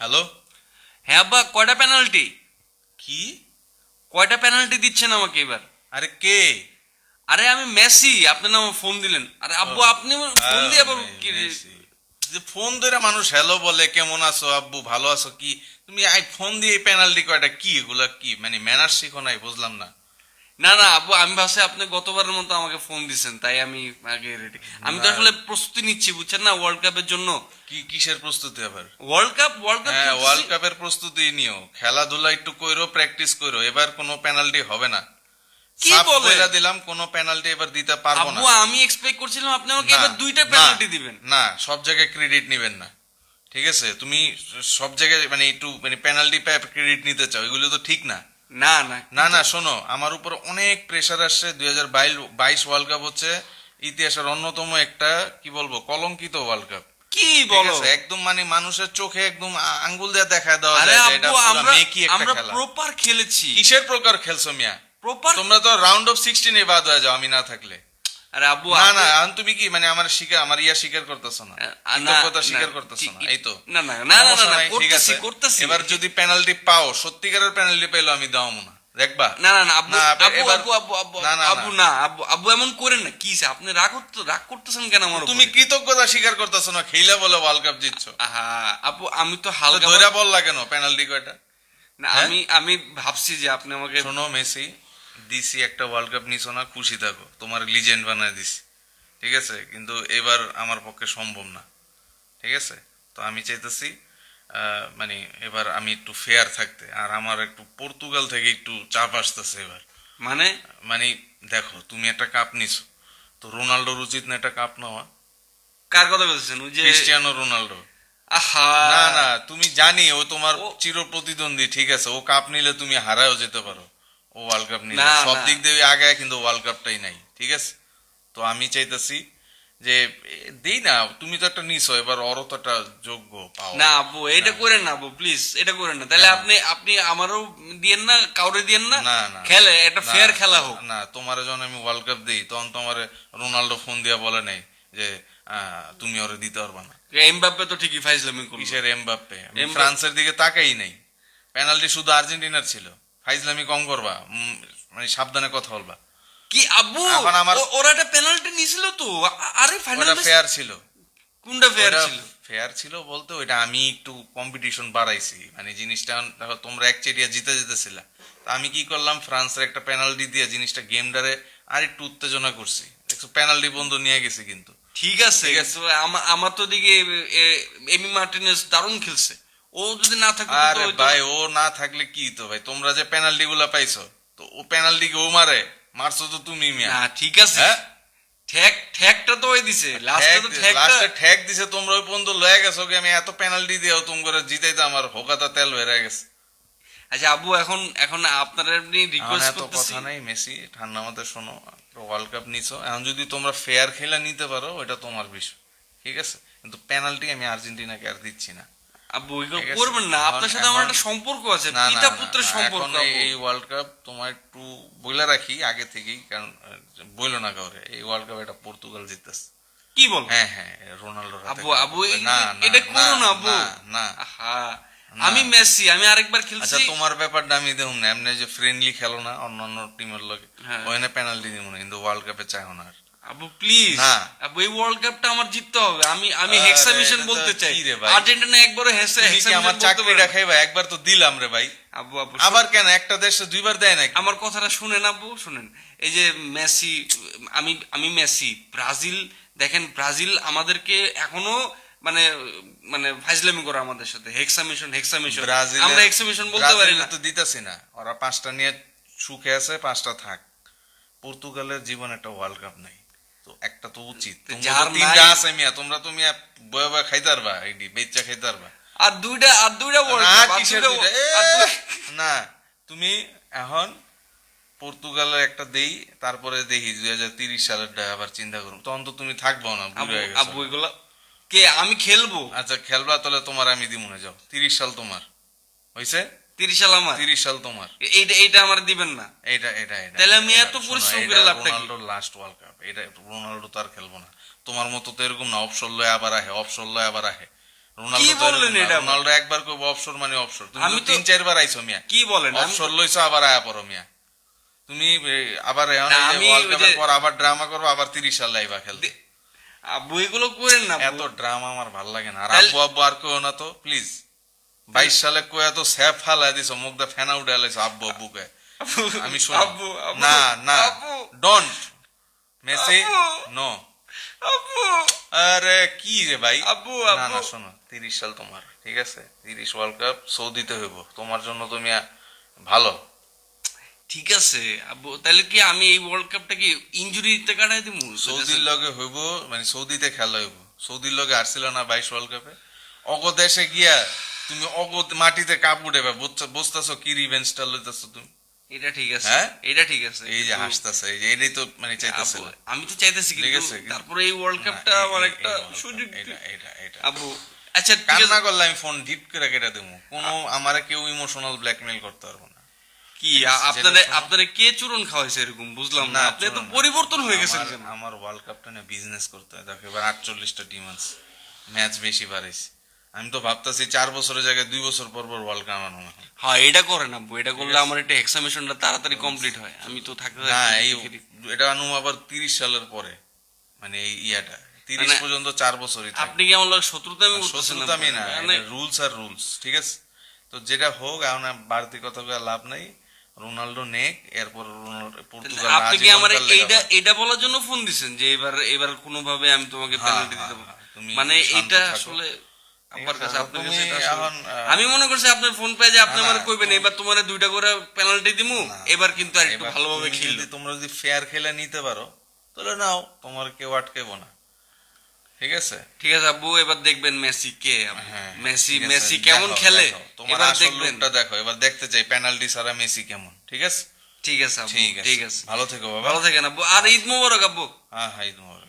Hello. হ্যাঁ আব্বা, কয়টা পেনাল্টি? কি? কয়টা পেনাল্টি দিচ্ছেন আমাকে এবার? আরে কে? আরে আমি মেসি, আপনি না আমার ফোন দিলেন। আরে আব্বু, আপনি আমার ফোন দিয়ে আবার কি মেসি। যে ফোন ধরে মানুষ হ্যালো বলে, কেমন আছো আব্বু, ভালো আছো কি? তুমি আই ফোন দিয়ে পেনাল্টি কয়টা, কি এগুলা, কি মানে ম্যানার শিখো নাই, বুঝলাম না। না না আব্বু, আমি ভাবছি আপনি গতবারের মতো আমাকে ফোন দিছেন, তাই আমি আগে রেডি। আমি তো না, আসলে প্রস্তুতি নিচ্ছি, বুঝছেন না, ওয়ার্ল্ড কাপের জন্য। কিসের প্রস্তুতি আবার? ওয়ার্ল্ড কাপ হ্যাঁ, খেলতেছি। ওয়ার্ল্ড কাপের প্রস্তুতি নিও, খেলাধুলা একটু কইরো, প্র্যাকটিস কইরো। এবার কোনো পেনাল্টি হবে না। কি সাফ বলে কইরা দিলাম, কোনো পেনাল্টি এবার দিতে পারবো না। আব্বু? আমি এক্সপেক্ট করছিলাম আপনি আমাকে না, এবার দুইটা না, পেনাল্টি দিবেন। না, সব জায়গায় ক্রেডিট নিবেন না। ঠিক আছে, তুমি সব জায়গায় মানে একটু মানে পেনাল্টি পায় ক্রেডিট নিতে চাও, এগুলো তো ঠিক না। না না না, না, শোনো, আমার উপর অনেক প্রেসার আসছে। 2022 ওয়ার্ল্ড কাপ হচ্ছে ইতিহাসের অন্যতম একটা, কি বলবো, কলঙ্কিত ওয়ার্ল্ড কাপ। কি ঠিক বলো? আছে, একদম মানে মানুষের চোখে একদম আঙ্গুল দিয়ে দেখা দেওয়া আরে যায় যে এটা আব্বু, পুরো আমরা মেকি একটা আমরা খেলা। প্রপার খেলেছি। কিসের প্রকার খেলছো মিয়া? প্রপার। তোমরা তো রাউন্ড অফ 16 বাদ হয়ে যাও আমি না থাকলে। আরে আব্বু, না, না, এখন তুমি কি মানে আমার ইয়া স্বীকার করতেছো না, কৃতজ্ঞতা স্বীকার করতেছো না, এই তো। না না না না সমস্যা না নাই, ঠিক করতেছি আছে। করতেছি। এবার যদি পেনাল্টি পাও, সত্যিকারের পেনাল্টি পেলো, আমি দাও না, দেখবা। না না না আব্বু, না, আব্বু এবার আব্বু আব্বু আব্বু না, না, আব্বু না আব্বু আব্বু এমন করেন না। কি সে, আপনি রাগ করতেছেন কেন আমার তুমি উপরে? কৃতজ্ঞতা স্বীকার করতেছো না, খেইলা বলে ওয়ার্ল্ড কাপ জিতছো। আহা, আব্বু আমি তো তো হালকা ধইরা বললা কেন পেনাল্টি কয়টা? না, হ্যাঁ? আমি ভাবছি যে আপনি আমাকে শোনো মেসি, দিছি একটা ওয়ার্ল্ড কাপ নিছো না, খুশি থাকো, তোমার লিজেন্ড বানায় দিছি। ঠিক আছে, কিন্তু এবার আমার পক্ষে সম্ভব না। ঠিক আছে, তো আমি চাইতেছি মানে এবার আমি একটু ফেয়ার থাকতে, আর আমার একটু পর্তুগাল থেকে একটু চাপ আসতেছে এবার। মানে মানে দেখো, তুমি একটা কাপ নিছো, তো রোনাল্ডোর উচিত না একটা কাপ নেওয়া? কার কথা বলছেন? ওই যে ক্রিস্টিয়ানো রোনাল্ডো। আহা। না, না, তুমি জানি ও তোমার ও চির প্রতিদ্বন্দ্বী, ঠিক আছে, ও কাপ নিলে তুমি হারায়ও যেতে পারো। ও ওয়ার্ল্ড কাপ নিলে না সব না দিক দিয়ে আগায়, কিন্তু ওয়ার্ল্ড কাপটাই নাই, ঠিক আছে। তো আমি চাইতেছি যে দেই না, তুমি তো একটা নিছো, এবার ওরও তো একটা যোগ্য পাও। না আব্বু, এটা করেন না আব্বু, প্লিজ এটা করেন না। তাহলে কেন? আপনি আপনি আমারও দিয়েন না, কাউরে দিয়েন না। না, না, খেলে একটা না, ফেয়ার খেলা হোক। না, তোমার যখন আমি ওয়ার্ল্ড কাপ দিই, তখন তোমার রোনাল্ডো ফোন দিয়া বলে নাই যে তুমি ওরে দিতে পারবা না? এমবাপ্পে তো ঠিকই ফাইজলামি করলো। কিসের এমবাপ্পে? আমি এমবাপ্পে- ফ্রান্সের দিকে তাকাই নাই। পেনাল্টি শুধু আর্জেন্টিনার ছিল। ফাইজলামি কম করবা, মানে সাবধানে কথা বলবা। কি আব্বু, এখন আমার ওরা একটা পেনাল্টি নিছিল তো। আরে ফাইনাল ওটা ফেয়ার ছিল। কোনটা ফেয়ার ওটা ছিল? ফেয়ার ছিল বলতে ওইটা আমি একটু কম্পিটিশন বাড়াইছি, মানে জিনিসটা দেখো, তোমরা এক চেটিয়া জিতে যেতেছিলা, তা আমি কি করলাম, ফ্রান্সের একটা পেনাল্টি দিয়ে জিনিসটা গেমটারে আর একটু উত্তেজনা করছি। দেখছো, পেনাল্টি বন্ধু নিয়ে গেছি কিন্তু। ঠিক আছে, ঠিক আছে। তো আমার তো দিকে এমি মার্টিনেজ দারুণ খেলছে। ও যদি না থাকতো তো আরে হয়তো। ভাই, ও না থাকলে কি তো ভাই, তোমরা যে পেনাল্টি গুলা পাইছো, তো ও পেনাল্টি কি ও মারে? মারছো তো তুমি মিয়া। না ঠিক আছে, হ্যাঁ, ঠ্যাকটা তো ওই দিছে লাস্টে, তো ঠ্যাকটা। লাস্টে ঠেক দিছে, তোমরা ওই পর্যন্ত লয়ে গেছো কি? আমি এত পেনাল্টি দিয়েও তোমরা জিতাইতে আমার হোকাতা তেল হয়ে গেছে। আচ্ছা আব্বু, এখন এখন আপনারা এমনি এখন রিকোয়েস্ট এত করতেছি। কথা নাই, মেসি ঠান্ডা মাথায় শোনো, ওয়ার্ল্ড কাপ নিছো, এখন যদি তোমরা ফেয়ার খেলা নিতে পারো ওটা তোমার বিষয়, ঠিক আছে, কিন্তু পেনাল্টি আমি আর্জেন্টিনাকে আর দিচ্ছি না। আব্বু ওইগুলো ঠিক আছে, করবেন না, আপনার সাথে আমার এখন একটা সম্পর্ক আছে, না, না, পিতা না, পুত্রের না, সম্পর্ক এখন আব্বু। এই ওয়ার্ল্ড কাপ তোমার একটু বইলা রাখি আগে থেকেই, কারণ বইলো না কাউরে, এই ওয়ার্ল্ড কাপ এটা পর্তুগাল জিততেছে। কি বল? হ্যাঁ, হ্যাঁ, রোনাল্ডোর হাতে আব্বু কাপ আব্বু হবে। না, না, এটা না, করো না আব্বু। না, না, আহা, না। আমি মেসি, আমি আরেকবার আচ্ছা, খেলছি। তোমার ব্যাপারটা আমি দেখুন না, এমনি যে ফ্রেন্ডলি খেলো না অন্যান্য টিমের লগে, হ্যাঁ। ওখানে পেনাল্টি দিব না, কিন্তু ওয়ার্ল্ড কাপে চাইও না আর। আব্বু প্লিজ, না। আব্বু এই ওয়ার্ল্ড কাপটা আমার জিততে হবে। আমি আরে, হেক্সা মিশন এটা তো বলতে চাই। কি রে ভাই? আর্জেন্টিনা একবারও হেক্সা তুমি কি আমার মিশন বলতে পারে চাকরিটা না। খাইবা? একবার তো দিলাম রে ভাই। আব্বু আব্বু আবার কেন? একটা দেশে দুইবার দেয় নাকি? আমার কথাটা শুনেন আব্বু, শুনেন। এই যে মেসি, আমি মেসি, ব্রাজিল, দেখেন ব্রাজিল আমাদেরকে এখনো মানে মানে ফাইজলামি করে আমাদের সাথে। হেক্সা মিশন আমরা হেক্সা মিশন বলতে পারি না। তো দিতেছি না, ওরা 5টা নিয়ে সুখে আছে, 5টা থাক। পর্তুগালের জীবন একটা ওয়ার্ল্ড কাপ নাই, তো একটা তো উচিত। তো তোমরা যার তো 3টা নাই- আছে মিয়া, তোমরা তো মিয়া বয়ে বয়ে খাইতে পারবা, এইডি বেচ্চা খাইতে পারবা। আর দুইটা ওয়ার্ল্ড না, কাপ, কিসের দুইটা? না, তুমি এখন পর্তুগালের একটা দেই, তারপরে দেখি 2030 সালেরটা আবার চিন্তা করুন, তখন তো তুমি থাকবো না, বুড়ো হয়ে গেছো। আব্বু এগুলা কে? আমি খেলবো। আচ্ছা, খেলবা তাহলে, তোমার আমি দিব না, যাও। 30 সাল তোমার হইছে, 30 সাল আমার। 30 সাল তোমার। এইটা আমার দিবেন না। এটা তাহলে আমি এটা, এত শোনো, পরিশ্রম এটা করে লাভটা কি? রোনাল্ডোর লাস্ট ওয়ার্ল্ড কাপ, এটা রোনাল্ডো তো আর খেলবো না। তোমার মতো তো এরকম না, অপসর লয় আবার আহে, অপসর লয় আবার আহে। রোনালদো তো বললেন এরকম না। এটা? রোনালদো একবার কইব অবসর মানে অবসর, তুমি আমি তো তো- 3-4 বার আইছো মিয়া, কি বলেন? অবসর লইছো আবার আয়া পড়ো মিয়া। তুমি আবার এখন না, এই যে আমি ওয়ার্ল্ড ওই কাপের যে- পর আবার ড্রামা করবো, আবার 30 সাল লাইবা খেলতে। আব্বু এগুলো করেন না এত আব্বু। ড্রামা আমার ভাল লাগে না। আর তাহলে- আব্বু আব্বু আর কেউ না তো প্লিজ। 22 সালে কয়ে তো স্যাপ ফালাই দিছো, মুখ দা ফেনা উঠে লাইছো আব্বু আব্বু কে। আমি শুনি আব্বু, আব্বু, না না, আব্বু, ডোন্ট মেসি, আব্বু, নো। আব্বু, আরে কি রে ভাই, আব্বু, না আব্বু। না শোনো, 30 সাল তোমার, ঠিক আছে, 30 ওয়ার্ল্ড কাপ সৌদিতে হইব, তোমার জন্য তুমি ভালো। ঠিক আছে আব্বু, তাহলে কি আমি এই ওয়ার্ল্ড কাপটা কি ইনজুরিতে কাটাই দিব? সৌদির লগে হইব, মানে সৌদিতে খেলা হইব। সৌদির লগে আসছিল না 22 ওয়ার্ল্ড কাপে? অগ দেশে গিয়া তুমি অগ মাটিতে কাপ উঠেবে, বুঝতেছো কি রিভেঞ্জটা লইতেছো তুমি? এটা ঠিক আছে, হ্যাঁ? এটা ঠিক আছে। এই যে কিন্তু হাসতেছে, এই যে এটাই তো মানে চাইতেছে আব্বু, না। আমি তো চাইতেছি, ঠিক কিন্তু আছে, কিন্তু- তারপরে এই ওয়ার্ল্ড কাপটা না, আমার এই- একটা এই World Cup, সুযোগ। এটা আব্বু আচ্ছা ঠিক কান্না আছে। করলে আমি ফোন ডিট করে কেটে দেবো। কোনো আমারে কেউ ইমোশনাল ব্ল্যাকমেল করতে পারবো না। কি ঠিক আছে, আপনারে যেটা শোনো- আপনারে কে চূরণ খাওয়াইছে এরকম? বুঝলাম না, না, আপনি তো চলো না। পরিবর্তন হয়ে গেছেন আমার- কেন? আমার ওয়ার্ল্ড কাপটা নিয়ে বিজনেস করতে হয়। দেখো এবার 48টা টিম আছে, ম্যাচ বেশি বাড়াইছে। আমি তো ভাবতেছি 4 বছরের জায়গায় 2 বছর পর পর ওয়ার্ল্ড কাপ আনো। হ্যাঁ, এটা করেন আব্বু, এটা করলে আমার একটা এক্সামিনেশনটা তাড়াতাড়ি কমপ্লিট হয়, আমি তো থাকতে না, থাকতে এই দেখি। এটা আনু আবার 30 সালের পরে, মানে এই ইয়াটা 30 মানে পর্যন্ত 4 বছরই থাকে। আপনি কি আমার লগে শত্রুতা আমি করতেছেন? শত্রুতা আমি না, মানে রুলস আর রুলস, ঠিক আছে। তো যেটা হোক, এখন আর বাড়তি কথা বলে লাভ নাই। রোনাল্ডো নেক, এরপর পর্তুগাল আপনি কি আমার আজীবনকাল লেগে হবে। এটা বলার জন্য ফোন দিছেন যে এবার কোনোভাবে আমি তোমাকে হ্যাঁ, পেনাল্টি হ্যাঁ, দিতে পারবো? হ্যাঁ, তুমি মানে শান্ত এটা থাকো। আসলে ঠিক আপনার আছে, কাছে, আপনার তুমি কাছে এটা আসলে- এখন, আমি মনে করছি আপনার ফোন পেয়ে যে আপনি না, আমার না, কইবেন এবার তোমার 2টা করে পেনাল্টি দিমু, এবার কিন্তু আর একটু এবার ভালোভাবে তুমি খেলবে। যদি তোমরা যদি ফেয়ার খেলে নিতে পারো তাহলে নাও, তোমার কেউ আটকেবো না, ঠিক আছে। ঠিক আছে আব্বু, এবার দেখবেন মেসি কে আব্বু। হ্যাঁ, মেসি ঠিক আছে, মেসি কেমন দেখো, খেলে দেখো, তোমার এবার আসল দেখবেন। রূপটা দেখো, এবার দেখতে চাই পেনাল্টি ছাড়া মেসি কেমন, ঠিক আছে। ঠিক আছে আব্বু, ঠিক আছে, ঠিক আছে, ভালো থেকো বাবা। ভালো থাকেন আব্বু, আর ঈদ মোবারক আব্বু। হ্যাঁ হ্যাঁ, ঈদ মোবারক।